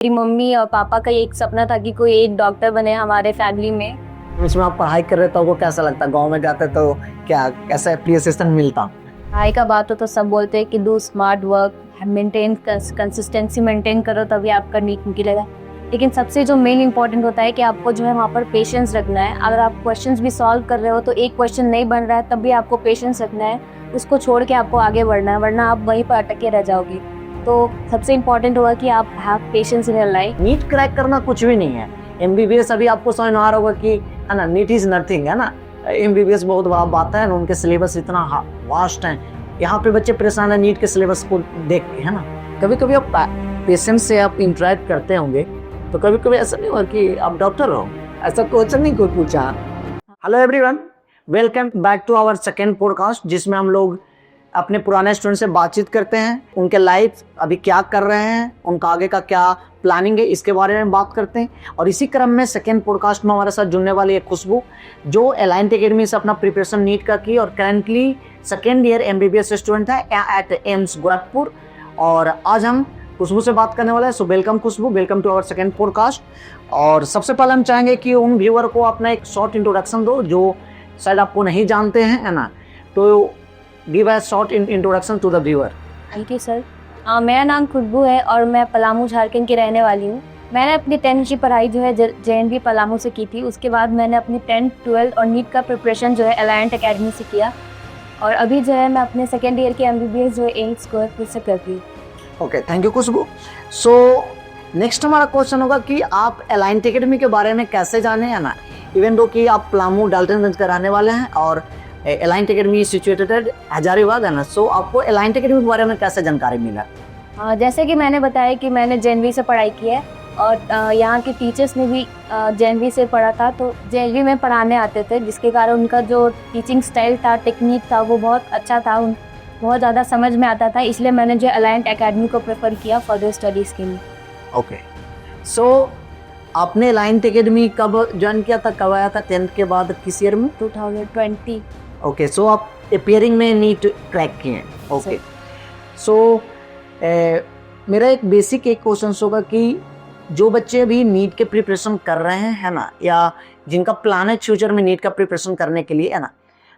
मेरी मम्मी और पापा का एक सपना था कि कोई एक डॉक्टर बने हमारे फैमिली में। इसमें आप पढ़ाई कर रहे तो आपको कैसा लगता? गांव में जाते तो क्या कैसा एप्रिसिएशन मिलता? पढ़ाई का बात हो तो सब बोलते हैं कि do smart work, maintain consistency maintain करो तभी आपका नीट निकलेगा। लेकिन सबसे जो मेन इंपॉर्टेंट होता है कि आपको जो है वहाँ पर पेशेंस रखना है। अगर आप क्वेश्चंस भी सॉल्व कर रहे हो तो एक क्वेश्चन नहीं बन रहा है तब भी आपको पेशेंस रखना है, उसको छोड़ के आपको आगे बढ़ना है, वरना आप वहीं पर अटके रह जाओगे। तो सबसे इम्पोर्टेंट होगा कि आप have patience in your life. NEET crack करना कुछ भी नहीं है। एमबीबीएस अभी आपको समझ में आ रहा होगा कि है ना, नीट इज नथिंग, है ना। एमबीबीएस बहुत बड़ा बात है, उनके सिलेबस इतना वास्ट है। यहाँ पे बच्चे परेशान है नीट के सिलेबस को देख के, है ना। कभी कभी आप पेशेंस से आप इंटरेक्ट करते होंगे तो कभी कभी ऐसा नहीं हुआ कि आप डॉक्टर हो? ऐसा क्वेश्चन नहीं कोई पूछा? Hello everyone, welcome back to our second podcast, जिसमें हम लोग अपने पुराने स्टूडेंट से बातचीत करते हैं, उनके लाइफ अभी क्या कर रहे हैं, उनका आगे का क्या प्लानिंग है, इसके बारे में बात करते हैं। और इसी क्रम में सेकेंड पॉडकास्ट में हमारे साथ जुड़ने वाली है खुशबू, जो अलायंस एकेडमी से अपना प्रिपरेशन नीट का की और currently second year MBBS student है एट एम्स गोरखपुर। और आज हम खुशबू से बात करने वाले हैं। So welcome Khushboo, welcome to our second podcast. और सबसे पहले हम चाहेंगे कि उन व्यूअर को अपना एक शॉर्ट इंट्रोडक्शन दो जो शायद आपको नहीं जानते हैं, है ना। तो give a short introduction to the viewer. Thank you sir. मेरा नाम खुशबू है और मैं पलामू झारखंड की रहने वाली हूँ। मैंने अपनी 10th की पढ़ाई जो है JNV पलामू से की थी। उसके बाद मैंने अपनी 10th, 12th और नीट का प्रिपरेशन जो है अलायंस एकेडमी से किया। और अभी जो है मैं अपने सेकेंड ईयर की MBBS जो है एम्स गोरखपुर से कर रही हूँ। Okay, thank you Khushboo. So next हमारा क्वेश्चन होगा कि आप अलायंस एकेडमी के बारे में कैसे जाने, है ना। इवन दो कि आप पलामू डाल्टनगंज का रहने वाले हैं और अलायंस एकेडमी सिचुएटेड हजारीबाग, है ना। सो आपको अलायंस एकेडमी के बारे में कैसे जानकारी मिला? जैसे कि मैंने बताया कि मैंने JNV से पढ़ाई की है और यहाँ के टीचर्स ने भी JNV से पढ़ा था, तो JNV में पढ़ाने आते थे, जिसके कारण उनका जो टीचिंग स्टाइल था, टेक्निक था, वो बहुत अच्छा था, बहुत ज़्यादा समझ में आता था। इसलिए मैंने जो अलायंस एकेडमी को प्रेफर किया फर्दर स्टडीज़ के लिए। ओके, सो आपने अलायंस एकेडमी कब ज्वाइन किया था, कब आया था 10th के बाद, किस ईयर में? 2020। ओके, सो आप अपियरिंग में नीट क्रैक किए हैं। ओके, सो मेरा एक बेसिक एक क्वेश्चन होगा कि जो बच्चे अभी नीट के प्रिपरेशन कर रहे हैं, है ना, या जिनका प्लान है फ्यूचर में नीट का प्रिपरेशन करने के लिए, है ना।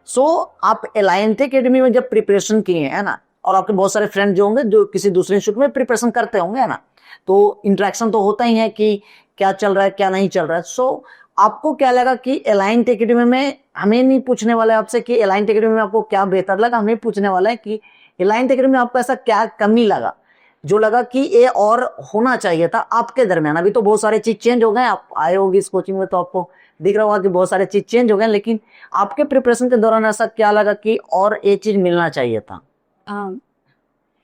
सो आप अलायंस एकेडमी में जब प्रिपरेशन किए हैं, है ना, और आपके बहुत सारे फ्रेंड जो होंगे जो किसी दूसरे इंस्टीट्यूट में प्रिपरेशन करते होंगे, है ना, तो इंटरेक्शन तो होता ही है कि क्या चल रहा है क्या नहीं चल रहा है। सो आपको क्या लगा कि अलायंस एकेडमी में, हमें नहीं पूछने वाला है आपसे कि अलायंस एकेडमी में आपको क्या बेहतर लगा, हमें पूछने वाला है कि अलायंस एकेडमी में आपको ऐसा क्या कमी लगा जो लगा कि ये और होना चाहिए था आपके दरमियान। अभी तो बहुत सारे चीज चेंज हो गए, आप आए होंगे इस कोचिंग में तो आपको दिख रहा होगा कि बहुत सारे चीज चेंज हो गए, लेकिन आपके प्रिपरेशन के दौरान ऐसा क्या लगा कि और ये चीज मिलना चाहिए था?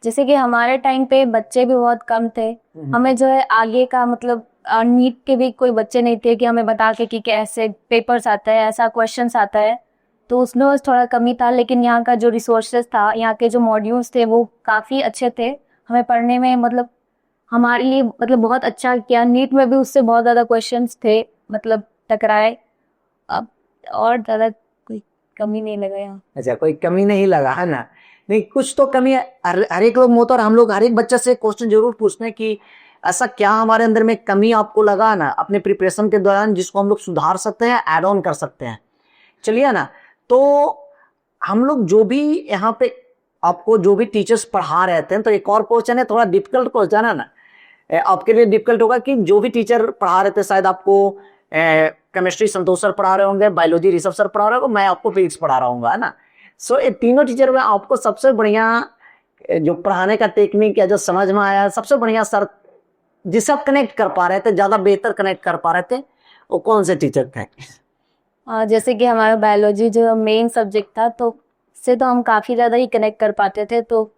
जैसे कि हमारे टाइम पे बच्चे भी बहुत कम थे, हमें जो है आगे का मतलब नीट के भी कोई बच्चे नहीं थे कि हमें बता के कि कैसे पेपर्स आता है, ऐसा क्वेश्चंस आता है, तो उसमें बस थोड़ा कमी था। लेकिन यहाँ का जो रिसोर्सेज था, यहाँ के जो मॉड्यूल्स थे वो काफ़ी अच्छे थे, हमें पढ़ने में मतलब हमारे लिए मतलब बहुत अच्छा किया। नीट में भी उससे बहुत ज़्यादा क्वेश्चंस थे, मतलब टकराए। अब और ज़्यादा कोई कमी नहीं लगा यहाँ। अच्छा, कोई कमी नहीं लगा, है ना। नहीं, कुछ तो कमी है, हर एक लोग मोता, और हम लोग हर एक बच्चे से क्वेश्चन जरूर पूछते हैं कि ऐसा क्या हमारे अंदर में कमी आपको लगा ना अपने प्रिपरेशन के दौरान, जिसको हम लोग सुधार सकते हैं, ऐड ऑन कर सकते हैं। चलिए ना, तो हम लोग जो भी यहाँ पे आपको जो भी टीचर्स पढ़ा रहे थे, तो एक और क्वेश्चन है, थोड़ा डिफिकल्ट क्वेश्चन है ना, आपके लिए डिफिकल्ट होगा कि जो भी टीचर पढ़ा रहे थे, शायद आपको केमिस्ट्री संतोष सर पढ़ा रहे होंगे, बायोलॉजी ऋषभ सर पढ़ा रहे होंगे, मैं आपको फिजिक्स पढ़ा रहा हूँ, है ना। सो ये तीनों टीचर में आपको सबसे बढ़िया जो पढ़ाने का टेक्निक या जो समझ में आया, सबसे बढ़िया सर जिसे आप कनेक्ट कर पा रहे थे, ज्यादा बेहतर कनेक्ट कर पा रहे थे, वो कौन से टीचर थे? जैसे कि हमारा बायोलॉजी जो मेन सब्जेक्ट था, तो उससे तो हम काफ़ी ज़्यादा ही कनेक्ट कर पाते थे, तो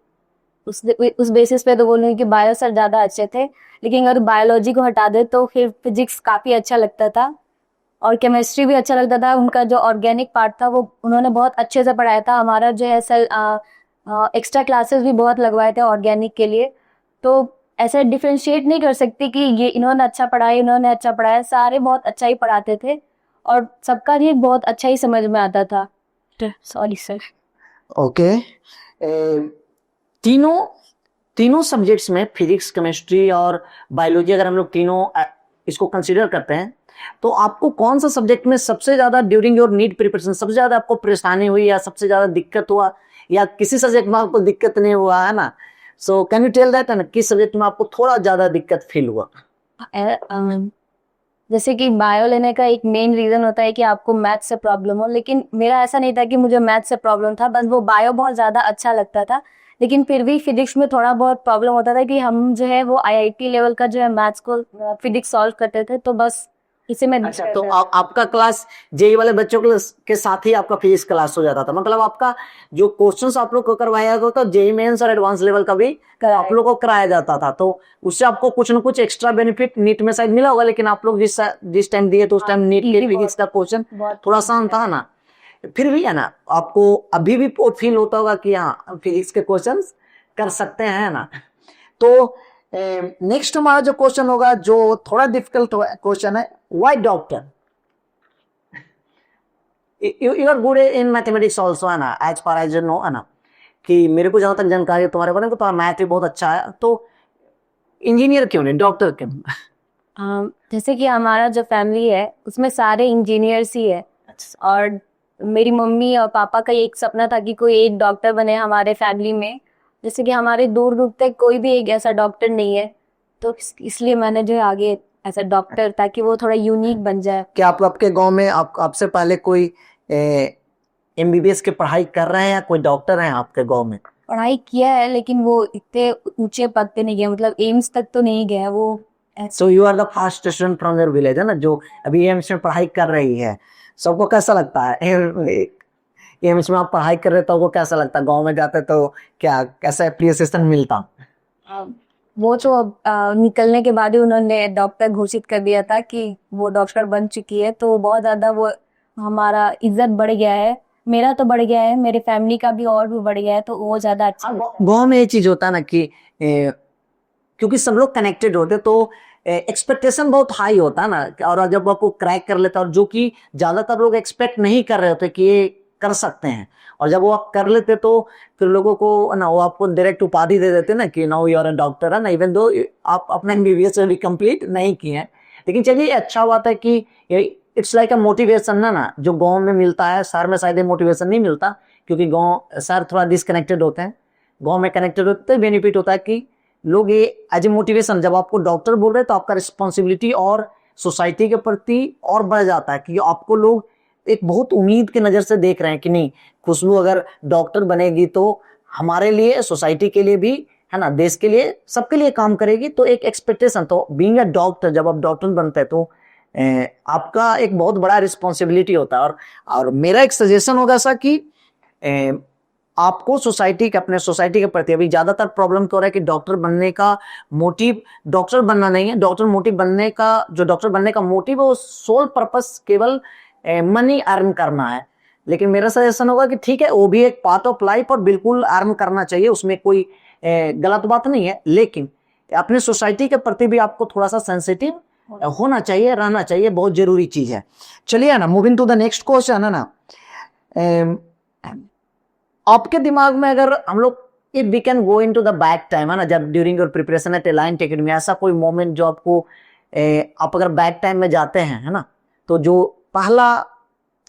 उस बेसिस पे तो बोलूँगी कि बायो सर ज़्यादा अच्छे थे। लेकिन अगर बायोलॉजी को हटा दे तो फिर फिजिक्स काफ़ी अच्छा लगता था और केमिस्ट्री भी अच्छा लगता था। उनका जो ऑर्गेनिक पार्ट था वो उन्होंने बहुत अच्छे से पढ़ाया था। हमारा जो है एक्स्ट्रा क्लासेस भी बहुत लगवाए थे ऑर्गेनिक के लिए। तो ऐसे डिफ्रेंशिएट नहीं कर सकती कि ये इन्होंने अच्छा पढ़ाया, इन्होंने अच्छा पढ़ाया, सारे बहुत अच्छा ही पढ़ाते थे और सबका ही बहुत अच्छा ही समझ में आता था। Sorry sir. ओके, तीनों तीनों सब्जेक्ट्स में फिजिक्स, केमिस्ट्री और बायोलॉजी अगर हम लोग तीनों इसको कंसीडर करते हैं, तो आपको कौन सा सब्जेक्ट में सबसे ज्यादा ड्यूरिंग योर नीट प्रिपरेशन सबसे ज्यादा आपको परेशानी हुई या सबसे ज्यादा दिक्कत हुआ, या किसी सब्जेक्ट में आपको दिक्कत नहीं हुआ, है ना? So can you tell that, ना किस सब्जेक्ट में आपको थोड़ा ज्यादा दिक्कत फील हुआ? जैसे कि बायो लेने का एक मेन रीजन होता है कि आपको मैथ से प्रॉब्लम हो, लेकिन मेरा ऐसा नहीं था कि मुझे मैथ से प्रॉब्लम था, बस वो बायो बहुत ज्यादा अच्छा लगता था। लेकिन फिर भी फिजिक्स में थोड़ा बहुत प्रॉब्लम होता था कि हम जो है वो आईआईटी लेवल का जो है मैथ्स को फिजिक्स सॉल्व करते थे, तो बस इसे में अच्छा, तो आपका क्लास जेई वाले बच्चों के साथ ही आपका फिजिक्स क्लास हो जाता था, मतलब आपका जो क्वेश्चंस आप लोग को करवाया जाता था जेई मेंस और एडवांस लेवल का भी आप लोग को कराया जाता था, तो उससे आपको कुछ ना कुछ एक्स्ट्रा बेनिफिट नीट में शायद मिला होगा। लेकिन आप लोग जिस टाइम दिए तो उस टाइम नीट के फिजिक्स का क्वेश्चन थोड़ा आसान था ना, फिर भी है ना आपको अभी भी फील होता होगा कि हाँ फिजिक्स के क्वेश्चन कर सकते हैं, है ना? तो नेक्स्ट हमारा जो क्वेश्चन होगा जो थोड़ा डिफिकल्ट क्वेश्चन है, why doctor? You are good in mathematics also, है ना? As far as you know, है ना, कि मेरे को जहां तक जानकारी है तुम्हारे बारे में, तो मैथ भी बहुत अच्छा है, तो इंजीनियर क्यों नहीं, डॉक्टर क्यों? जैसे कि हमारा जो फैमिली है उसमें सारे इंजीनियर्स ही है, और मेरी मम्मी और पापा का एक सपना था कि कोई एक डॉक्टर बने हमारे फैमिली में। जैसे कि हमारे दूर दूर तक कोई भी एक ऐसा डॉक्टर नहीं है, तो इसलिए मैंने जो है आगे ऐसा डॉक्टर, ताकि वो थोड़ा यूनिक बन जाए। क्या आप आपके गांव में आपसे पहले कोई एमबीबीएस की पढ़ाई कर रहे हैं या कोई डॉक्टर हैं आपके गांव में? पढ़ाई किया है लेकिन वो इतने ऊंचे पद पे नहीं गया, मतलब एम्स तक तो नहीं गया वो। So you are the first student from your village, है ना, जो अभी एम्स में पढ़ाई कर रही है। सबको कैसा लगता है एम्स में आप पढ़ाई कर रहे, तो आपको कैसा लगता है? गांव में जाते तो क्या कैसा एप्रिसिएशन मिलता? वो तो अब निकलने के बाद ही उन्होंने डॉक्टर घोषित कर दिया था कि वो डॉक्टर बन चुकी है, तो बहुत ज्यादा वो हमारा इज्जत बढ़ गया है। मेरा तो बढ़ गया है, मेरे फैमिली का भी और भी बढ़ गया है, तो वो ज्यादा अच्छा। गांव में ये चीज होता है ना कि क्योंकि सब लोग कनेक्टेड होते, तो एक्सपेक्टेशन बहुत हाई होता है ना, और जब आपको क्रैक कर लेता है, और जो कि ज्यादातर लोग एक्सपेक्ट नहीं कर रहे होते कि ये कर सकते हैं, और जब वो आप कर लेते तो फिर लोगों को ना वो आपको डायरेक्ट उपाधि दे देते ना कि now you are a doctor, है ना, इवन दो आप अपना एमबीबीएस भी कंप्लीट नहीं किए हैं। लेकिन चलिए अच्छा बात है कि इट्स लाइक अ मोटिवेशन ना जो गांव में मिलता है, शहर में शायद मोटिवेशन नहीं मिलता, क्योंकि गांव शहर थोड़ा डिसकनेक्टेड होते हैं। गांव में कनेक्टेड होते हैं, बेनिफिट होता है कि लोग ये एज ए मोटिवेशन, जब आपको डॉक्टर बोल रहे हैं तो आपका रिस्पॉन्सिबिलिटी और सोसाइटी के प्रति और बढ़ जाता है, कि आपको लोग एक बहुत उम्मीद के नजर से देख रहे हैं कि नहीं, खुशबू अगर डॉक्टर बनेगी तो हमारे लिए, सोसाइटी के लिए भी, है ना, देश के लिए, सबके लिए काम करेगी। तो एक एक्सपेक्टेशन, तो बीइंग अ डॉक्टर, जब आप डॉक्टर बनते हैं तो आपका एक बहुत बड़ा रिस्पॉन्सिबिलिटी होता है। और मेरा एक सजेशन होगा ऐसा कि आपको सोसाइटी के, अपने सोसाइटी के प्रति, अभी ज्यादातर प्रॉब्लम तो हो रहा है कि डॉक्टर बनने का मोटिव डॉक्टर बनना नहीं है, डॉक्टर बनने का मोटिव है वो सोल पर्पस केवल मनी अर्न करना है। लेकिन मेरा सजेशन होगा कि ठीक है, वो भी एक पार्ट ऑफ लाइफ और बिल्कुल अर्न करना चाहिए, उसमें कोई गलत बात नहीं है, लेकिन अपने सोसाइटी के प्रति भी आपको थोड़ा सा सेंसिटिव होना चाहिए, रहना चाहिए, बहुत जरूरी चीज है। चलिए ना, moving to the next question, है ना, आपके दिमाग में अगर हम लोग, if we can go into the back time, है ना, जब during your preparation at alliance academy, ऐसा कोई मोमेंट जो आपको आप अगर बैक टाइम में जाते हैं, है ना, तो जो पहला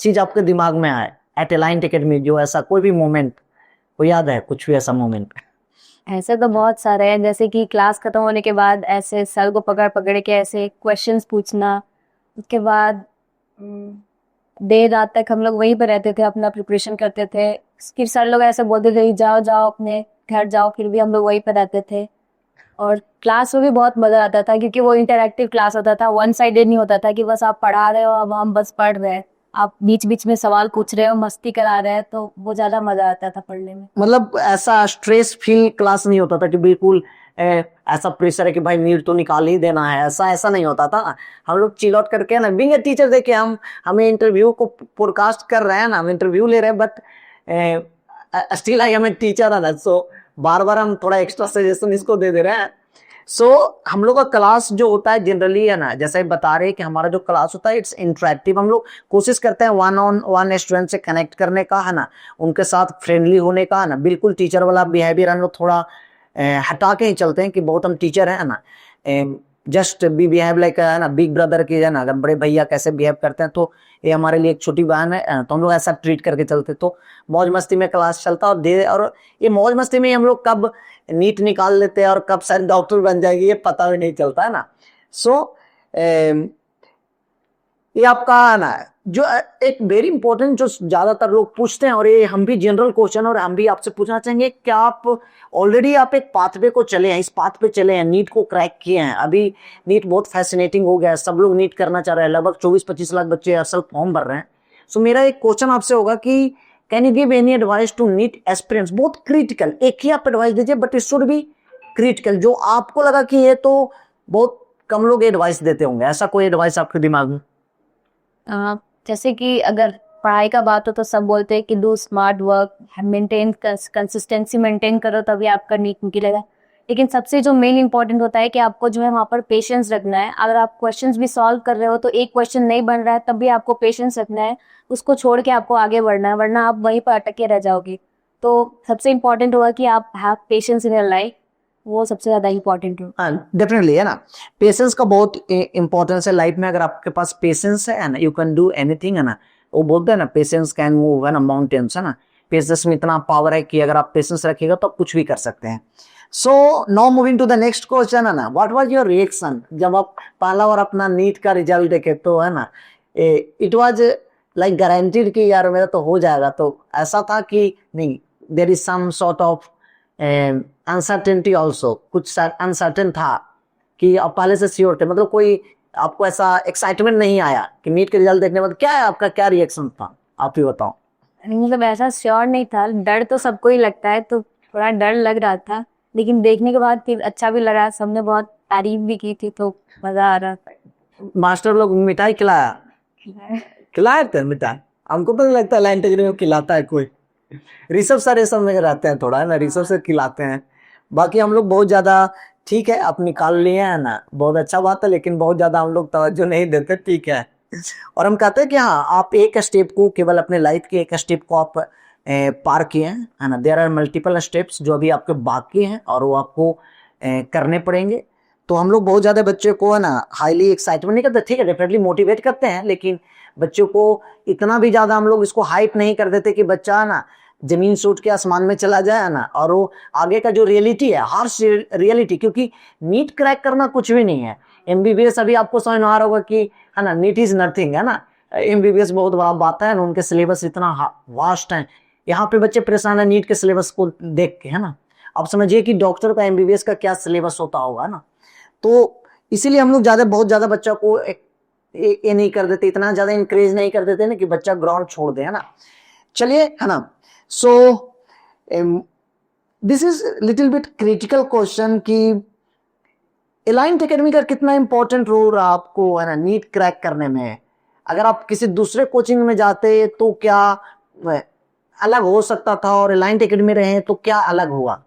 चीज आपके दिमाग में आए एट एलायंस एकेडमी, जो ऐसा कोई भी मोमेंट को याद है, कुछ भी ऐसा मोमेंट? ऐसे तो बहुत सारे हैं, जैसे कि क्लास खत्म होने के बाद ऐसे सर को पकड़ पकड़ के ऐसे क्वेश्चंस पूछना। उसके बाद देर रात तक हम लोग वहीं पर रहते थे, अपना प्रिपरेशन करते थे। फिर सर लोग ऐसे बोलते थे जाओ जाओ अपने घर जाओ, फिर भी हम लोग वहीं पर रहते थे। और क्लास में भी बहुत मजा आता था, क्योंकि वो इंटरैक्टिव क्लास होता था, वन साइडेड नहीं होता था कि बस आप पढ़ा रहे हो अब हम बस पढ़ रहे हैं। आप बीच बीच में सवाल पूछ रहे हो, मस्ती करा रहे हैं, तो वो ज्यादा मजा आता था पढ़ने में। मतलब ऐसा स्ट्रेस फील क्लास नहीं होता था कि बिल्कुल ऐसा प्रेशर है कि भाई नीट तो निकाल ही देना है, ऐसा नहीं होता था। हम लोग चिल आउट करके ना, बीइंग अ टीचर, देखिए हमें इंटरव्यू को फोरकास्ट कर रहे हैं ना, हम इंटरव्यू ले रहे हैं, but still I am a teacher, है ना, सो बार बार हम थोड़ा एक्स्ट्रा सजेशन इसको दे दे रहे हैं। सो हम लोग का क्लास जो होता है जनरली, है ना, जैसे बता रहे हैं कि हमारा जो क्लास होता है इट्स इंटरेक्टिव। हम लोग कोशिश करते हैं वन ऑन वन स्टूडेंट से कनेक्ट करने का, है ना, उनके साथ फ्रेंडली होने का, है ना, बिल्कुल टीचर वाला बिहेवियर हम लोग थोड़ा हटा के ही चलते हैं कि बहुत हम टीचर हैं ना, जस्ट बी बिहेव लाइक है ना बिग ब्रदर की है ना, अगर बड़े भैया कैसे बिहेव करते हैं तो ये हमारे लिए एक छोटी बहन है, तो हम लोग ऐसा ट्रीट करके चलते, तो मौज मस्ती में क्लास चलता और ये मौज मस्ती में हम लोग कब नीट निकाल लेते हैं और कब शायद डॉक्टर बन जाएगी ये पता भी नहीं चलता है ना। सो ये आपका है ना जो एक वेरी इंपॉर्टेंट जो ज्यादातर लोग पूछते हैं, और ये हम भी जनरल क्वेश्चन और हम भी आपसे पूछना चाहेंगे, क्या आप ऑलरेडी आप एक पाथवे को चले हैं, इस पाथ पे चले हैं, नीट को क्रैक किए हैं, अभी नीट बहुत फैसिनेटिंग हो गया है, सब लोग नीट करना चाह रहे हैं, लगभग 24-25 लाख बच्चे असल फॉर्म भर रहे हैं। सो मेरा एक क्वेश्चन आपसे होगा कि can you give any advice to NEET aspirants, बहुत क्रिटिकल, एक ही आप एडवाइस दीजिए but it should be critical, जो आपको लगा कि ये तो बहुत कम लोग एडवाइस देते होंगे, ऐसा कोई एडवाइस आपके दिमाग में? जैसे कि अगर पढ़ाई का बात हो तो सब बोलते हैं कि do smart work, maintain consistency maintain करो तभी आपका नीट निकलेगा। लेकिन सबसे जो मेन इंपॉर्टेंट होता है कि आपको जो है वहाँ पर पेशेंस रखना है। अगर आप क्वेश्चंस भी सॉल्व कर रहे हो तो एक क्वेश्चन नहीं बन रहा है तब भी आपको पेशेंस रखना है, उसको छोड़ के आपको आगे बढ़ना है, वरना आप वहीं पर अटके रह जाओगे। तो सबसे इम्पोर्टेंट होगा कि आप have patience in your life, वो सबसे ज्यादा इम्पोर्टेंट हो। हाँ डेफिनेटली है ना, पेशेंस का बहुत इंपॉर्टेंस है लाइफ में, अगर आपके पास पेशेंस है ना यू कैन डू एनीथिंग है ना, वो बोलते हैं ना पेशेंस कैन मूव है ना माउंटेन्स है ना, पेशेंस में इतना पावर है कि अगर आप पेशेंस रखिएगा तो आप कुछ भी कर सकते हैं। So now moving to the next question है ना, व्हाट वाज योर रिएक्शन जब आप पहला और अपना नीट का रिजल्ट देखे, तो है ना इट वाज लाइक गारंटीड कि यार मेरा तो हो जाएगा, तो ऐसा था कि नहीं there is some sort of uncertainty also, कुछ अनसर्टेन था कि आप पहले से श्योर थे, मतलब कोई आपको ऐसा एक्साइटमेंट नहीं आया कि नीट के रिजल्ट देखने के बाद? क्या है आपका क्या रिएक्शन था, आप ही बताओ। मतलब ऐसा श्योर नहीं था, डर तो सबको ही लगता है, तो थोड़ा डर लग रहा था, लेकिन देखने के बाद फिर अच्छा भी लगा, सबने बहुत तारीफ भी की थी तो मजा आ रहा था। मास्टर लोग मिठाई खिलाया? खिलाए थे मिठाई? हमको तो नहीं लगता लाइन टेजरी में खिलाता है कोई, ऋषभ सर ये सब में रहते हैं थोड़ा है ना, ऋषभ सर खिलाते हैं, बाकी हम लोग बहुत ज्यादा ठीक है आप निकाल लिए है ना, बहुत अच्छा बात है, लेकिन बहुत ज्यादा हम लोग तवज्जो नहीं देते, ठीक है। और हम कहते हैं कि हाँ आप एक स्टेप को, केवल अपने लाइफ के एक स्टेप को आप पार किए हैं है ना, देयर आर मल्टीपल स्टेप्स जो अभी आपके बाकी हैं और वो आपको करने पड़ेंगे। तो हम लोग बहुत ज्यादा बच्चे को है ना हाईली एक्साइटमेंट नहीं करते, ठीक है डेफिनेटली मोटिवेट करते हैं, लेकिन बच्चों को इतना भी ज्यादा हम लोग इसको हाइप नहीं कर देते कि बच्चा है ना जमीन से उठ के आसमान में चला जाए है ना, और वो आगे का जो रियलिटी है हार्श रियलिटी, क्योंकि नीट क्रैक करना कुछ भी नहीं है, एमबीबीएस अभी आपको समझ में आ रहा होगा कि है ना नीट इज नथिंग है ना, एमबीबीएस बहुत बड़ा बात है ना, उनके सिलेबस इतना वास्ट है, यहाँ पे बच्चे परेशान है नीट के सिलेबस को देख के है ना, आप समझिए कि डॉक्टर का एमबीबीएस का क्या सिलेबस होता होगा ना, तो इसीलिए हम लोग बहुत ज्यादा बच्चा को ये नहीं कर देते, इतना ज्यादा इंकरेज नहीं कर देते ना कि बच्चा ग्राउंड छोड़ दे है ना। चलिए है ना, so this is little bit critical question कि एलाइंट एकेडमी का कितना इंपॉर्टेंट रोल रहा आपको है ना नीट क्रैक करने में, अगर आप किसी दूसरे कोचिंग में जाते तो क्या अलग हो सकता था, और एलाइंट एकेडमी रहे तो क्या अलग हुआ?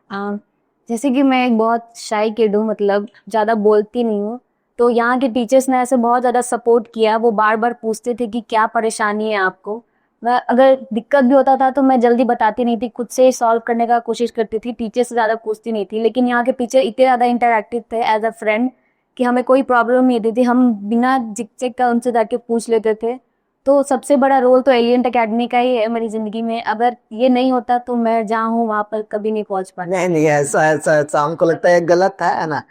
जैसे कि मैं एक बहुत शाई किड हूँ, मतलब ज़्यादा बोलती नहीं हूँ, तो यहाँ के टीचर्स ने ऐसे बहुत ज़्यादा सपोर्ट किया, वो बार बार पूछते थे कि क्या परेशानी है आपको, मैं अगर दिक्कत भी होता था तो मैं जल्दी बताती नहीं थी, खुद से ही सॉल्व करने का कोशिश करती थी, टीचर से ज़्यादा पूछती नहीं थी। लेकिन यहाँ के टीचर इतने ज़्यादा इंटरैक्टिव थे एज अ फ्रेंड कि हमें कोई प्रॉब्लम नहीं होती थी, हम बिना झिकझक का उनसे जाके पूछ लेते थे। तो सबसे बड़ा रोल तो एलियंट एकेडमी का ही है मेरी ज़िंदगी में, अगर ये नहीं होता तो मैं जहाँ हूँ वहाँ पर कभी नहीं पहुँच पाती। नहीं नहीं ऐसा ऐसा ऐसा हमको लगता है गलत है ना,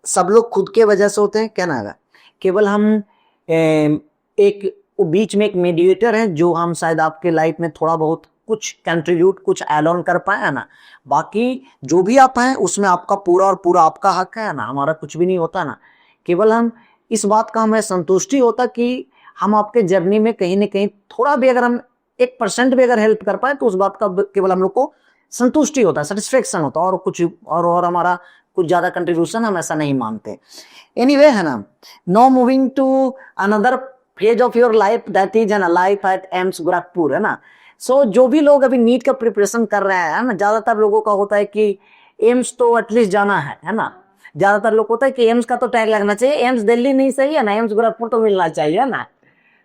सब लोग खुद के वजह से होते हैं क्या ना, केवल हम एक बीच में एक मीडिएटर है जो हम शायद आपके लाइफ में थोड़ा बहुत कुछ कंट्रीब्यूट कुछ ऐड ऑन कर पाए है ना, बाकी जो भी आप हैं उसमें आपका पूरा और पूरा आपका हक है ना, हमारा कुछ भी नहीं होता ना, केवल हम इस बात का हमें संतुष्टि होता कि हम आपके जर्नी में कहीं ना कहीं थोड़ा भी अगर हम 1% भी अगर हेल्प कर पाए तो उस बात का केवल हम लोग को संतुष्टि होता है, सेटिस्फेक्शन होता है, और कुछ और हमारा कुछ ज्यादा कंट्रीब्यूशन हम ऐसा नहीं मानते। एनीवे है ना, now moving to another phase of your life that is an life at AIIMS Gorakhpur है ना। सो जो भी लोग अभी नीट का प्रिपरेशन कर रहे हैं ना, ज्यादातर लोगों का होता है कि एम्स तो एटलीस्ट जाना है ना, ज्यादातर लोग होता है कि एम्स का तो टैग लगना चाहिए, एम्स दिल्ली नहीं सही है ना, एम्स गोरखपुर तो मिलना चाहिए ना।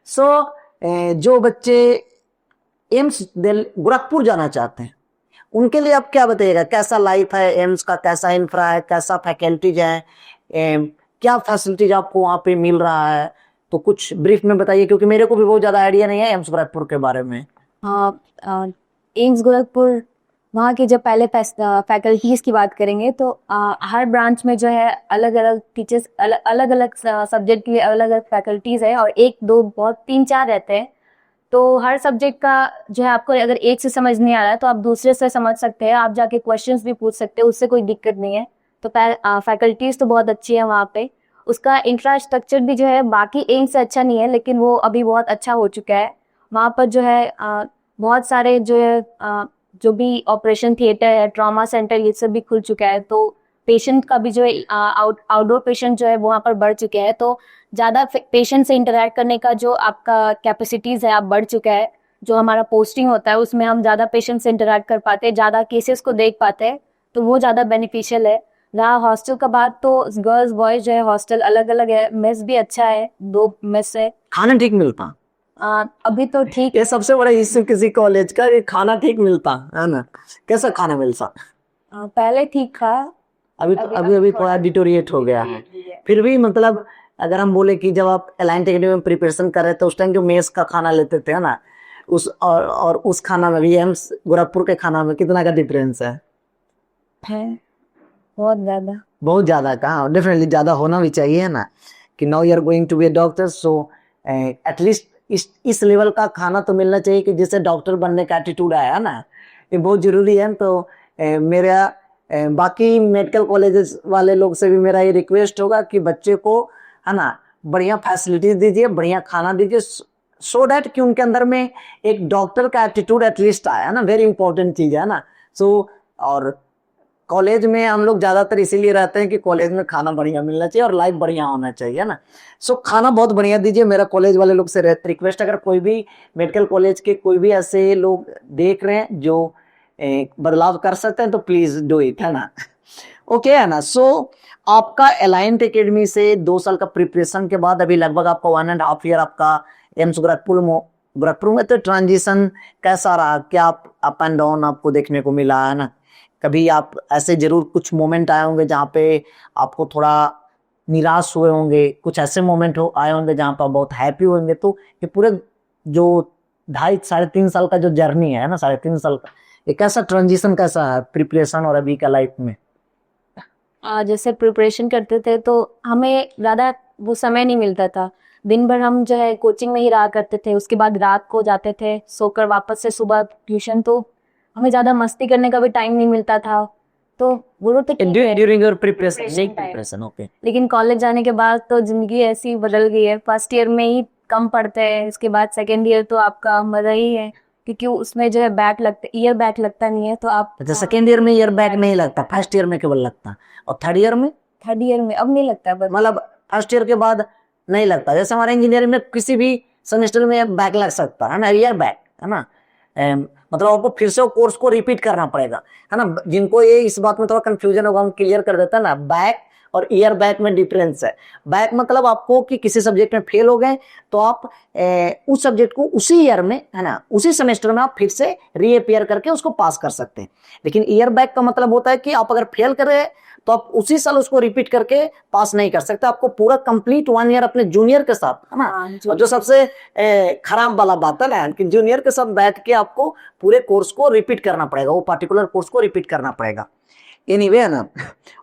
सो जो बच्चे एम्स गोरखपुर जाना चाहते हैं उनके लिए आप क्या बताइएगा, कैसा लाइफ है एम्स का, कैसा इंफ्रा है, कैसा फैकल्टीज है, क्या फैसिलिटीज आपको वहाँ पे मिल रहा है, तो कुछ ब्रीफ में बताइए, क्योंकि मेरे को भी बहुत ज्यादा आइडिया नहीं है एम्स गोरखपुर के बारे में। हाँ, एम्स गोरखपुर, वहाँ के जब पहले फैकल्टीज की बात करेंगे तो हर ब्रांच में जो है अलग अलग टीचर्स, अलग अलग सब्जेक्ट के लिए अलग अलग फैकल्टीज है, और एक दो बहुत तीन चार रहते हैं। तो हर सब्जेक्ट का जो है, आपको अगर एक से समझ नहीं आ रहा है तो आप दूसरे से समझ सकते हैं, आप जाके क्वेश्चंस भी पूछ सकते हैं, उससे कोई दिक्कत नहीं है। तो फैकल्टीज तो बहुत अच्छी है वहाँ पे। उसका इंफ्रास्ट्रक्चर भी जो है बाकी एम्स से अच्छा नहीं है, लेकिन वो अभी बहुत अच्छा हो चुका है। वहाँ पर जो है बहुत सारे जो है जो भी ऑपरेशन थिएटर है, ट्रॉमा सेंटर, ये सब भी खुल चुका है। तो पेशेंट का भी जो है आउटडोर पेशेंट जो है वो वहाँ पर बढ़ चुके हैं। तो ज़्यादा पेशेंट से इंटरेक्ट करने का जो आपका कैपेसिटीज़ है आप बढ़ चुका है। जो हमारा पोस्टिंग होता है उसमें हम ज़्यादा पेशेंट से इंटरेक्ट कर पाते हैं, ज़्यादा केसेस को देख पाते हैं, तो वो ज़्यादा बेनिफिशियल है। रहा हॉस्टल का बात, तो गर्ल्स बॉयज जो है हॉस्टल अलग अलग है, मेस भी अच्छा है, 2 मेस है। खाना ठीक मिलता? अभी तो ठीक। ये सबसे बड़ा इश्यू किसी कॉलेज का, कि खाना ठीक मिलता है ना, कैसा खाना मिलता? पहले ठीक था, अभी थोड़ा डिटोरिएट हो गया है। फिर भी मतलब अगर हम बोले कि जब आप अलायंस एकेडमी में प्रिपरेशन कर रहे थे उस टाइम जो मेस का खाना लेते थे ना, उस और उस खाना में भी एम्स गोरखपुर के खाना में कितना का डिफरेंस है? बहुत ज्यादा। बहुत ज्यादा का, डेफिनेटली ज्यादा होना भी चाहिए ना, कि now you are going to be a doctor, so at least इस लेवल का खाना तो मिलना चाहिए कि जिससे डॉक्टर बनने का एटीट्यूड आया ना, ये बहुत जरूरी है। तो मेरा बाकी मेडिकल कॉलेजेस वाले लोग से भी मेरा ये रिक्वेस्ट होगा कि बच्चे को है ना बढ़िया फैसिलिटीज दीजिए, बढ़िया खाना दीजिए, सो डैट कि उनके अंदर में एक डॉक्टर का एटीट्यूड एटलीस्ट आया ना, वेरी इंपॉर्टेंट चीज है ना। सो और कॉलेज में हम लोग ज्यादातर इसीलिए रहते हैं कि कॉलेज में खाना बढ़िया मिलना चाहिए और लाइफ बढ़िया होना चाहिए ना। सो खाना बहुत बढ़िया दीजिए, मेरा कॉलेज वाले लोग से रिक्वेस्ट। अगर कोई भी मेडिकल कॉलेज के कोई भी ऐसे लोग देख रहे हैं जो बदलाव कर सकते हैं तो प्लीज डू इट, है ना। ओके है ना। सो आपका अलायंस एकेडमी से 2 साल का प्रिपरेशन के बाद अभी लगभग आपका 1.5 ईयर आपका एम्स गोरखपुर में, तो ट्रांजिशन कैसा रहा? क्या आप अप एंड डाउन आपको देखने को मिला है ना? कभी आप ऐसे जरूर कुछ मोमेंट आए होंगे जहाँ पे आपको थोड़ा निराश हुए होंगे, कुछ ऐसे मोमेंट आए होंगे जहाँ पे आप बहुत हैप्पी होंगे। तो ये पूरे जो 2.5 साढ़े 3 साल का जो जर्नी है ना, 3.5 साल का, ये कैसा ट्रांजिशन कैसा है प्रिपरेशन और अभी का लाइफ में? जैसे प्रिपरेशन करते थे तो हमें ज़्यादा वो समय नहीं मिलता था। दिन भर हम जो है कोचिंग में ही रहा करते थे, उसके बाद रात को जाते थे सोकर वापस से सुबह ट्यूशन। तो हमें ज़्यादा मस्ती करने का भी टाइम नहीं मिलता था। तो वो तो ठीक है ड्यूरिंग योर प्रिपरेशन, ओके। लेकिन कॉलेज जाने के बाद तो जिंदगी ऐसी बदल गई है। फर्स्ट ईयर में ही कम पढ़ते हैं, इसके बाद सेकेंड ईयर तो आपका मजा ही है, क्योंकि उसमें जो है ईयर बैक लगता नहीं है। तो आप अच्छा, सेकेंड ईयर में ईयर बैक नहीं लगता, फर्स्ट ईयर में केवल लगता, और थर्ड ईयर में? थर्ड ईयर में अब नहीं लगता, बस मतलब फर्स्ट ईयर के बाद नहीं लगता। जैसे हमारे इंजीनियरिंग में किसी भी सेमेस्टर में बैक लग सकता है ना, ईयर बैक, है ना। मतलब आपको फिर से वो कोर्स को रिपीट करना पड़ेगा, है ना। जिनको ये इस बात में थोड़ा कंफ्यूजन होगा, हम क्लियर कर देते हैं ना। बैक और ईयर बैक में डिफरेंस है। बैक मतलब आपको कि किसी सब्जेक्ट में फेल हो गए तो आप उस सब्जेक्ट को उसी ईयर में, है ना, उसी सेमेस्टर में आप फिर से रीअपियर करके उसको पास कर सकते हैं। लेकिन ईयर बैक का मतलब होता है कि आप अगर फेल कर रहे तो आप उसी साल उसको रिपीट करके पास नहीं कर सकते, आपको पूरा कंप्लीट 1 ईयर अपने जूनियर के साथ, है ना। और जो सबसे खराब वाला बात है ना कि जूनियर के साथ बैठ के आपको पूरे कोर्स को रिपीट करना पड़ेगा, वो पर्टिकुलर कोर्स को रिपीट करना पड़ेगा। एनीवे, है ना।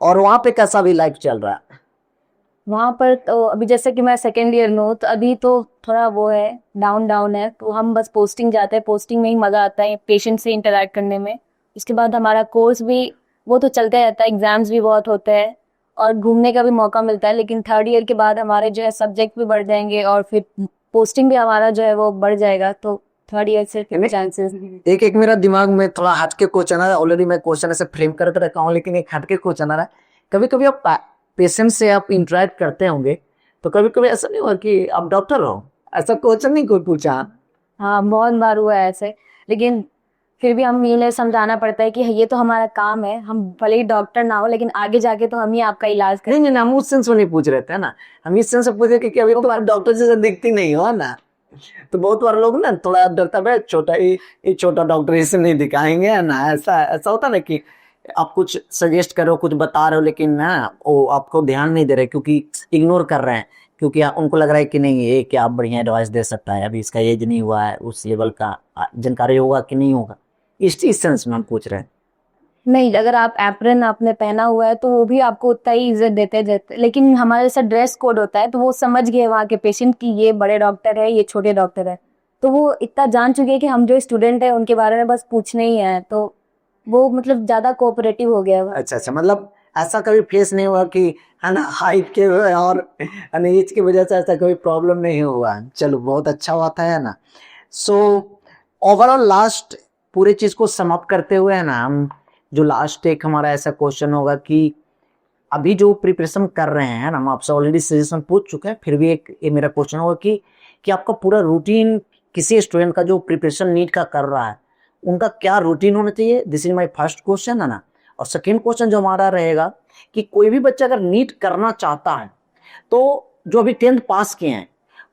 और वहां पे कैसा भी लाइफ चल रहा है? वहाँ पर तो अभी जैसे कि मैं सेकेंड ईयर में हूँ, तो अभी तो थोड़ा वो है, डाउन है। तो हम बस पोस्टिंग जाते हैं, पोस्टिंग में ही मज़ा आता है पेशेंट से इंटरेक्ट करने में। उसके बाद हमारा कोर्स भी वो तो चलते रहता है, एग्जाम्स भी बहुत होते हैं और घूमने का भी मौका मिलता है। लेकिन थर्ड ईयर के बाद हमारे जो है सब्जेक्ट भी बढ़ जाएंगे और फिर पोस्टिंग भी हमारा जो है वो बढ़ जाएगा। तो थर्ड ईयर से चांसेस एक मेरा दिमाग में थोड़ा हट के क्वेश्चन आ रहा है। ऑलरेडी मैं क्वेश्चन ऐसे फ्रेम करते रहता हूँ, लेकिन एक हट के क्वेश्चन आ रहा है। कभी कभी आप पेशेंट से आप इंटरेक्ट करते होंगे, तो कभी कभी ऐसा नहीं हुआ कि आप डॉक्टर हो? ऐसा क्वेश्चन नहीं कोई पूछा? हाँ, बहुत बार हुआ है ऐसे। लेकिन फिर भी हम ये समझाना पड़ता है कि ये तो हमारा काम है, हम भले ही डॉक्टर ना हो लेकिन आगे जाके तो हम ही आपका इलाज करें। नहीं, हम उस सेंस में नहीं पूछ रहे थे ना, हम इस सेंस से पूछ रहे कि अभी तुम्हारे डॉक्टर जैसे दिखती नहीं हो ना। तो बहुत बार लोग ना थोड़ा डरता है छोटा ये छोटा डॉक्टर इसे नहीं दिखाएंगे है ना, ऐसा ऐसा होता ना कि आप कुछ सजेस्ट करो कुछ बता रहे हो लेकिन ना वो आपको ध्यान नहीं दे रहे क्योंकि इग्नोर कर रहे हैं, क्योंकि उनको लग रहा है कि नहीं ये क्या बढ़िया एडवाइस दे सकता है, अभी इसका एज नहीं हुआ है, उस लेवल का जानकारी होगा कि नहीं होगा, इस सेंस में हम पूछ रहे हैं। नहीं, अगर आप एप्रन आपने पहना हुआ है तो वो भी आपको उतना ही इज्जत देते लेकिन हमारे जैसा ड्रेस कोड होता है तो वो समझ गए वहाँ के पेशेंट की ये बड़े डॉक्टर है ये छोटे डॉक्टर है, तो वो इतना जान चुके हैं कि हम जो स्टूडेंट है उनके बारे में बस पूछने ही है, तो वो मतलब ज्यादा कोऑपरेटिव हो गया है। अच्छा अच्छा, मतलब ऐसा कभी फेस नहीं हुआ कि है ना हाइट के और एज की वजह से ऐसा कोई प्रॉब्लम नहीं हुआ, चलो बहुत अच्छा हुआ था है ना। सो ओवरऑल लास्ट पूरे चीज को समाप्त करते हुए है ना, हम जो लास्ट एक हमारा ऐसा क्वेश्चन होगा कि अभी जो प्रिपरेशन कर रहे हैं ना, हम आपसे ऑलरेडी सजेशन पूछ चुके हैं, फिर भी एक ये मेरा क्वेश्चन होगा कि आपका पूरा रूटीन किसी स्टूडेंट का जो प्रिपरेशन नीट का कर रहा है उनका क्या रूटीन होना चाहिए, this is my first question है ना। और सेकेंड क्वेश्चन जो हमारा रहेगा कि कोई भी बच्चा अगर नीट करना चाहता है तो जो अभी 10th पास किए हैं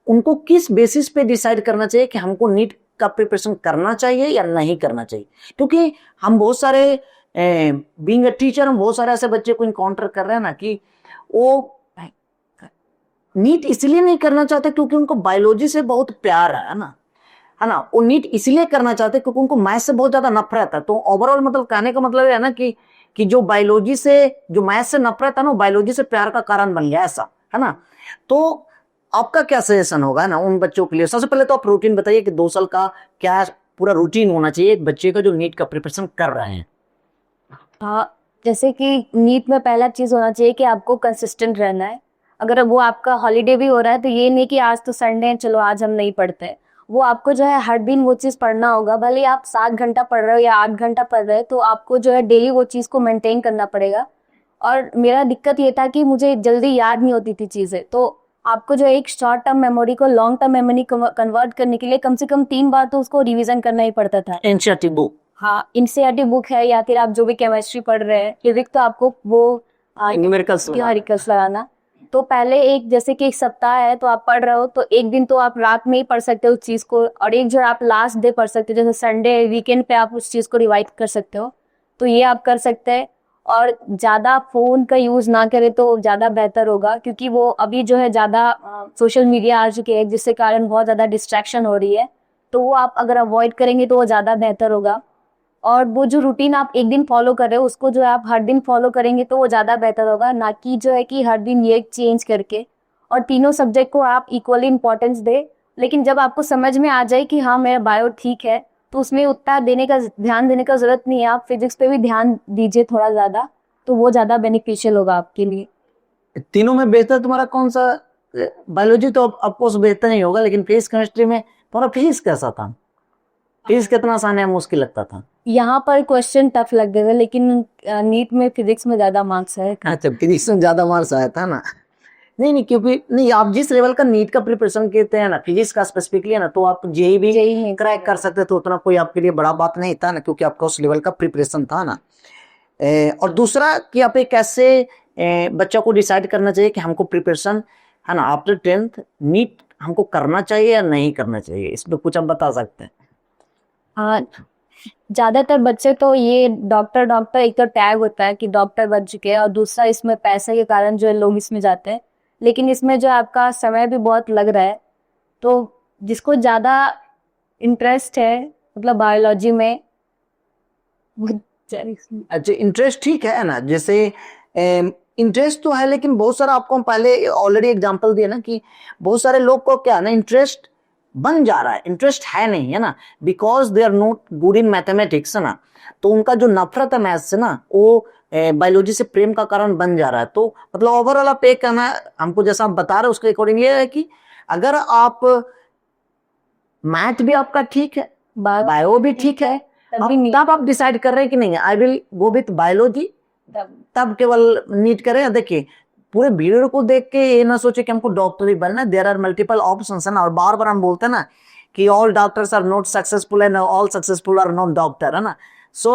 उनको किस बेसिस पे डिसाइड करना चाहिए कि हमको नीट का प्रिपरेशन करना चाहिए या नहीं करना चाहिए, क्योंकि हम बहुत सारे बीइंग अ टीचर हम बहुत सारे ऐसे बच्चे को इनकाउंटर कर रहे हैं ना कि वो नीट इसलिए नहीं करना चाहते क्योंकि उनको बायोलॉजी से बहुत प्यार है ना, वो नीट इसलिए करना चाहते क्योंकि उनको मैथ से बहुत ज्यादा नफरत है। तो ओवरऑल मतलब कहने का मतलब है ना कि जो बायोलॉजी से जो मैथ से नफरत है ना, बायोलॉजी से प्यार का कारण बन गया ऐसा है ना। तो आपका क्या सजेशन होगा ना उन बच्चों के लिए? सबसे पहले तो आप रूटीन बताइए कि 2 साल का क्या पूरा रूटीन होना चाहिए एक बच्चे का जो नीट का प्रिपरेशन कर रहे हैं। हाँ, जैसे कि नीट में पहला चीज होना चाहिए कि आपको कंसिस्टेंट रहना है। अगर वो आपका हॉलीडे भी हो रहा है तो ये नहीं कि आज तो संडे है चलो आज हम नहीं पढ़ते, वो आपको जो है हर दिन वो चीज पढ़ना होगा, भले आप 7 घंटा पढ़ रहे हो या 8 घंटा पढ़ रहे हो तो आपको जो है डेली वो चीज को मेंटेन करना पड़ेगा। और मेरा दिक्कत ये था कि मुझे जल्दी याद नहीं होती थी चीजें, तो आपको जो एक शॉर्ट टर्म मेमोरी को लॉन्ग टर्म मेमोरी कन्वर्ट करने के लिए कम से कम 3 बार तो उसको रिवीजन करना ही पड़ता था। एनसीईआरटी बुक, हाँ, एनसीईआरटी बुक है या फिर आप जो भी केमिस्ट्री पढ़ रहे हैं, फिजिक्स तो आपको वो न्यूमेरिकल्स न्यूमेरिकल्स लगाना। तो पहले एक जैसे कि 1 सप्ताह है तो आप पढ़ रहे हो तो एक दिन तो आप रात में ही पढ़ सकते हो उस चीज को, और एक जो आप लास्ट डे पढ़ सकते हो जैसे संडे वीकेंड पे आप उस चीज को रिवाइज कर सकते हो, तो ये आप कर सकते हैं। और ज्यादा फोन का यूज ना करें तो ज्यादा बेहतर होगा, क्योंकि वो अभी जो है ज्यादा सोशल मीडिया आ चुके हैं जिससे कारण बहुत ज्यादा डिस्ट्रैक्शन हो रही है, तो वो आप अगर अवॉइड करेंगे तो वो ज्यादा बेहतर होगा। और वो जो रूटीन आप एक दिन फॉलो कर रहे हो उसको जो है आप हर दिन फॉलो करेंगे तो वो ज्यादा बेहतर होगा, ना कि जो है कि हर दिन ये चेंज करके। और तीनों सब्जेक्ट को आप इक्वली इंपॉर्टेंस दे, लेकिन जब आपको समझ में आ जाए कि हाँ मेरा बायो ठीक है तो उसमें उतना ध्यान देने का जरूरत नहीं है, आप फिजिक्स पे भी ध्यान दीजिए थोड़ा ज्यादा, तो वो ज्यादा बेनिफिशियल होगा आपके लिए। तीनों में बेहतर तुम्हारा कौन सा? बायोलॉजी तो ऑफकोर्स बेहतर नहीं होगा, लेकिन फिजिक्स केमिस्ट्री में तुम्हारा फिजिक्स कैसा था? फिजिक्स कितना आसान है मुश्किल लगता था? यहाँ पर क्वेश्चन टफ लग गए थे लेकिन नीट में फिजिक्स में ज्यादा मार्क्स है। अच्छा, फिजिक्स में ज्यादा मार्क्स आया था ना? नहीं नहीं, क्योंकि नहीं आप जिस लेवल का नीट का प्रिपरेशन करते हैं ना फिजिक्स का स्पेसिफिकली है ना, तो आप जेई भी क्रैक कर सकते थे, उतना कोई आपके लिए बड़ा बात नहीं था ना, क्योंकि आपका उस लेवल का प्रिपरेशन था ना। और दूसरा कि आप एक ऐसे बच्चा को डिसाइड करना चाहिए कि हमको प्रिपरेशन है ना आफ्टर 10th नीट हमको करना चाहिए या नहीं करना चाहिए, इसमें कुछ आप बता सकते हैं? हाँ, ज्यादातर बच्चे तो ये डॉक्टर डॉक्टर एक तो टैग होता है कि डॉक्टर बन चुके हैं, और दूसरा इसमें पैसे के कारण जो है लोग इसमें जाते हैं, लेकिन इसमें जो आपका समय भी बहुत लग रहा है, तो जिसको ज्यादा इंटरेस्ट है मतलब बायोलॉजी में वो अच्छा, इंटरेस्ट ठीक है ना, जैसे इंटरेस्ट तो है, लेकिन बहुत सारा आपको हम पहले ऑलरेडी एग्जांपल दिए ना कि बहुत सारे लोग को क्या ना इंटरेस्ट बन जा रहा है, इंटरेस्ट है नहीं है ना, because they are not good in mathematics है ना, तो उनका जो नफरत है मैथ से ना वो बायोलॉजी से प्रेम का कारण बन जा रहा है। तो मतलब ओवरऑल आप एक कहना हमको जैसा आप बता रहे हो उसके अकॉर्डिंग ये है कि अगर आप मैथ भी आपका ठीक है, बायो भी ठीक है, तब आप डिसाइड कर रहे हैं कि नहीं I will go with biology, तब केवल नीट करें। देखिए पूरे भीड़ को देख के ये ना सोचे कि हमको डॉक्टर ही बनना है, देयर आर मल्टीपल ऑप्शंस है ना, और बार बार हम बोलते हैं ना कि all doctors are not successful and all successful are not doctor है ना।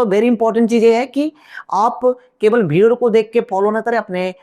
वेरी इंपॉर्टेंट चीज ये है कि आप केवल भीड़ को देख के फॉलो ना करें, अपने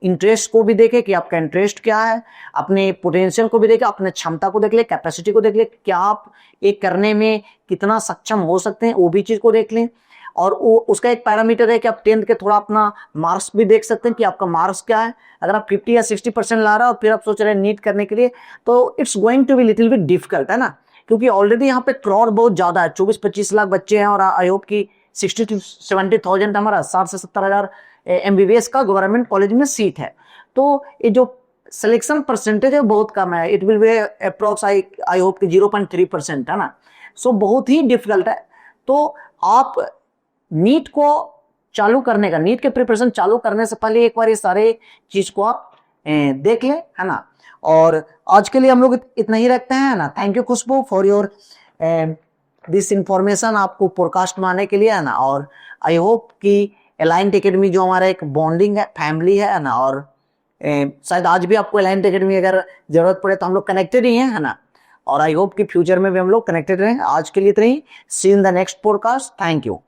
इंटरेस्ट को भी देखें कि आपका इंटरेस्ट क्या है, अपने पोटेंशियल को भी देखें, अपने क्षमता को देख ले, कैपेसिटी को देख ले, क्या आप ये करने में कितना सक्षम हो सकते हैं, वो भी चीज को देख लें। और वो उसका एक पैरामीटर है कि आप 10th के थोड़ा अपना मार्क्स भी देख सकते हैं कि आपका मार्क्स क्या है। अगर आप 50 या 60% ला रहे हो और फिर आप सोच रहे हैं नीट करने के लिए, तो it's going to be little bit difficult, है ना, क्योंकि ऑलरेडी यहाँ पे क्रॉड बहुत ज्यादा है, 24-25 लाख बच्चे हैं और आई होप की 60 to 70,000 हमारा 60 से 70,000 MBBS का गवर्नमेंट कॉलेज में सीट है। तो ये जो सिलेक्शन परसेंटेज है बहुत कम है, it will be approx I hope की 0.3%, है ना। सो बहुत ही डिफिकल्ट है। तो आप नीट को चालू करने का, नीट के प्रिपरेशन चालू करने से पहले एक बार ये सारे चीज को आप देख लें, है ना। और आज के लिए हम लोग इतना ही रखते हैं, है ना। Thank you Khushboo for your this information, आपको पॉडकास्ट में आने के लिए, है ना। और आई होप कि अलाइंट एकेडमी जो हमारा एक बॉन्डिंग है, फैमिली है ना, और शायद आज भी आपको अलाइंट एकेडमी अगर जरूरत पड़े तो हम लोग कनेक्टेड ही हैं, है ना। और आई होप कि फ्यूचर में भी हम लोग कनेक्टेड रहें। आज के लिए इतना ही, see in the next podcast, thank you.